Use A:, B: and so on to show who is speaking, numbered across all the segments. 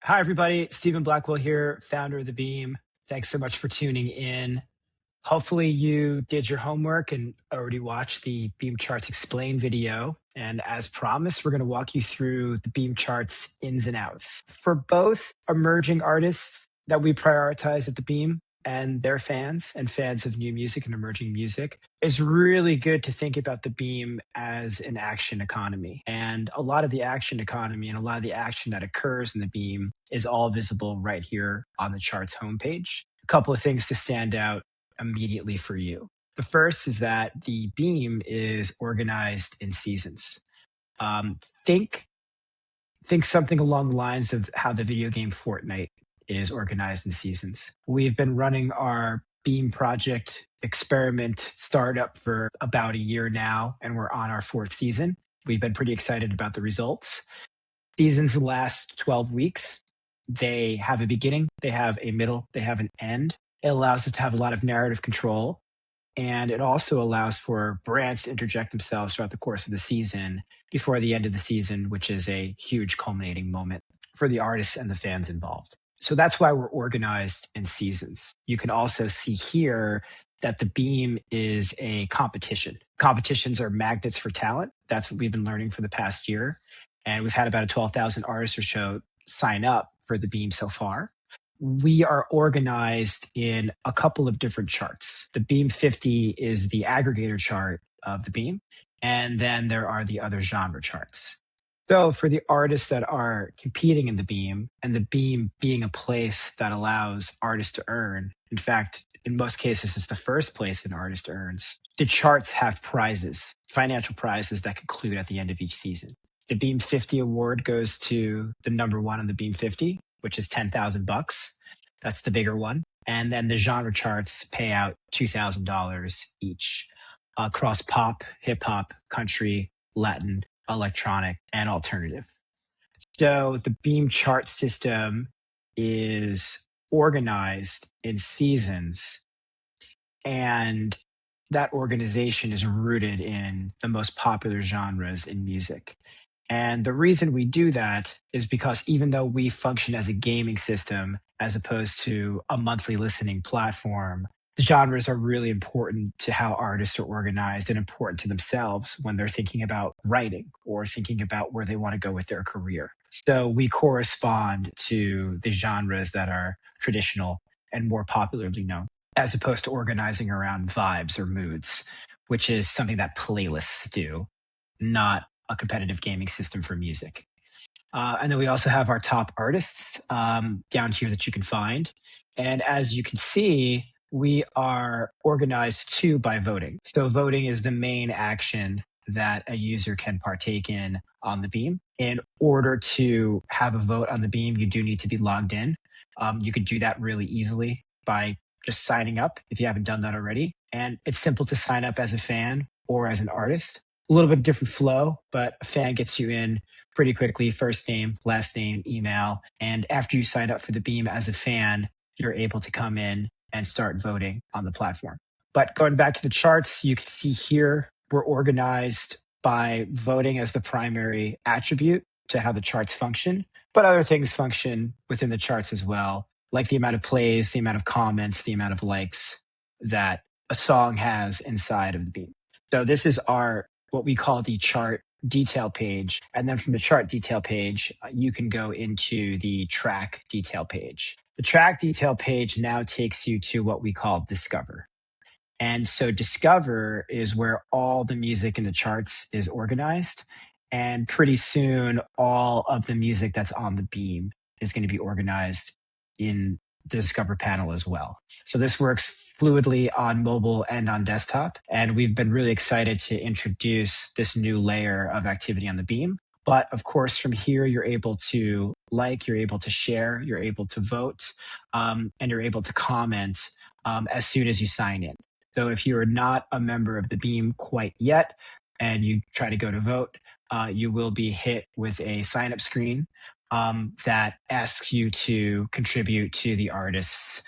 A: Hi, everybody. Stephen Blackwell here, founder of The Beam. Thanks so much for tuning in. Hopefully, you did your homework and already watched the Beam Charts Explain video. And as promised, we're going to walk you through the Beam Charts ins and outs. For both emerging artists that we prioritize at The Beam and their fans and fans of new music and emerging music, it's really good to think about the Beam as an action economy. And a lot of the action economy and a lot of the action that occurs in the Beam is all visible right here on the charts homepage. A couple of things to stand out immediately for you. The first is that the Beam is organized in seasons. Um, think think something along the lines of how the video game Fortnite is organized in seasons. We've been running our Beam project experiment startup for about a year now, and we're on our fourth season. We've been pretty excited about the results. Seasons last 12 weeks. They have a beginning, they have a middle, they have an end. It allows us to have a lot of narrative control. And it also allows for brands to interject themselves throughout the course of the season before the end of the season, which is a huge culminating moment for the artists and the fans involved. So that's why we're organized in seasons. You can also see here that the Beam is a competition. Competitions are magnets for talent. That's what we've been learning for the past year. And we've had about 12,000 artists or so sign up for the Beam so far. We are organized in a couple of different charts. The Beam 50 is the aggregator chart of the Beam, and then there are the other genre charts. So for the artists that are competing in the Beam, and the Beam being a place that allows artists to earn, in fact, in most cases, it's the first place an artist earns, the charts have prizes, financial prizes that conclude at the end of each season. The Beam 50 award goes to the number one on the Beam 50, which is 10,000 bucks. That's the bigger one. And then the genre charts pay out $2,000 each across pop, hip hop, country, Latin, electronic, and alternative. So the Beam chart system is organized in seasons, and that organization is rooted in the most popular genres in music. And the reason we do that is because even though we function as a gaming system as opposed to a monthly listening platform, the genres are really important to how artists are organized and important to themselves when they're thinking about writing or thinking about where they want to go with their career. So we correspond to the genres that are traditional and more popularly known, as opposed to organizing around vibes or moods, which is something that playlists do, not a competitive gaming system for music. And then we also have our top artists down here that you can find. And as you can see, we are organized too by voting. So voting is the main action that a user can partake in on the Beam. In order to have a vote on the Beam, you do need to be logged in. You could do that really easily by just signing up if you haven't done that already. And it's simple to sign up as a fan or as an artist. A little bit different flow, but a fan gets you in pretty quickly. First name, last name, email. And after you sign up for the Beam as a fan, you're able to come in and start voting on the platform. But going back to the charts, you can see here we're organized by voting as the primary attribute to how the charts function, but other things function within the charts as well, like the amount of plays, the amount of comments, the amount of likes that a song has inside of the Beam. So this is our what we call the chart detail page. And then from the chart detail page, you can go into the track detail page. The track detail page now takes you to what we call Discover. And so Discover is where all the music in the charts is organized. And pretty soon, all of the music that's on the Beam is going to be organized in the Discover panel as well. So this works fluidly on mobile and on desktop. And we've been really excited to introduce this new layer of activity on the Beam. But of course, from here, you're able to like, you're able to share, you're able to vote, and you're able to comment as soon as you sign in. So if you're not a member of the Beam quite yet and you try to go to vote, you will be hit with a sign up screen that asks you to contribute to the artist's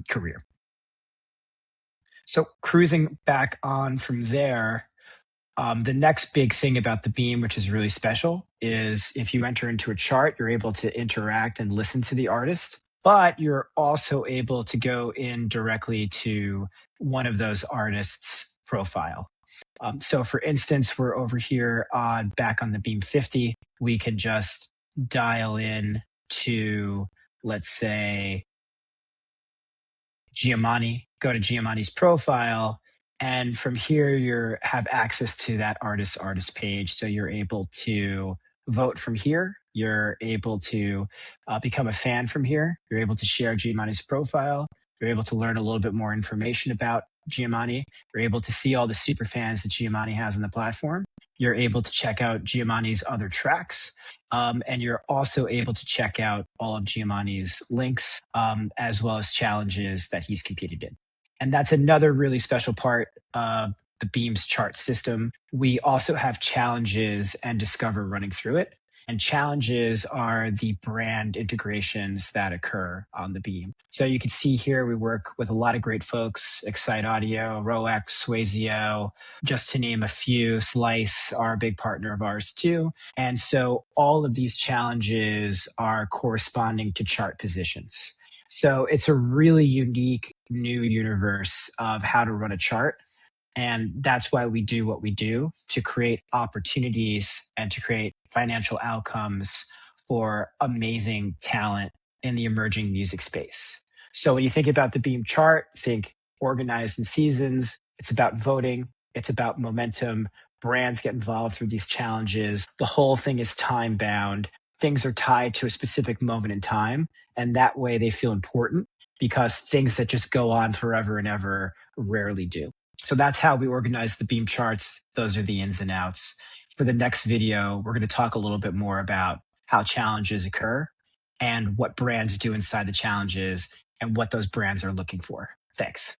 A: career. So cruising back on from there, The next big thing about the Beam, which is really special, is if you enter into a chart, you're able to interact and listen to the artist, but you're also able to go in directly to one of those artists' profile. So, for instance, we're over here on back on the Beam 50. We can just dial in to, let's say, Giamatti, go to Giamatti's profile, and from here you have access to that artist page. So you're able to vote from here. You're able to become a fan from here. You're able to share Giamatti's profile. You're able to learn a little bit more information about Giamatti. You're able to see all the super fans that Giamatti has on the platform. You're able to check out Giamatti's other tracks. And you're also able to check out all of Giamatti's links, as well as challenges that he's competed in. And that's another really special part of the Beams chart system. We also have challenges and Discover running through it. And challenges are the brand integrations that occur on the Beam. So you can see here we work with a lot of great folks: Excite Audio, Roex, Swayzio, just to name a few. Slice are a big partner of ours too. And so all of these challenges are corresponding to chart positions. So it's a really unique new universe of how to run a chart. And that's why we do what we do, to create opportunities and to create financial outcomes for amazing talent in the emerging music space. So when you think about the Beam chart, think organized in seasons. It's about voting, it's about momentum. Brands get involved through these challenges. The whole thing is time bound. Things are tied to a specific moment in time. And that way they feel important, because things that just go on forever and ever rarely do. So that's how we organize the Beam charts. Those are the ins and outs. For the next video, we're going to talk a little bit more about how challenges occur and what brands do inside the challenges and what those brands are looking for. Thanks.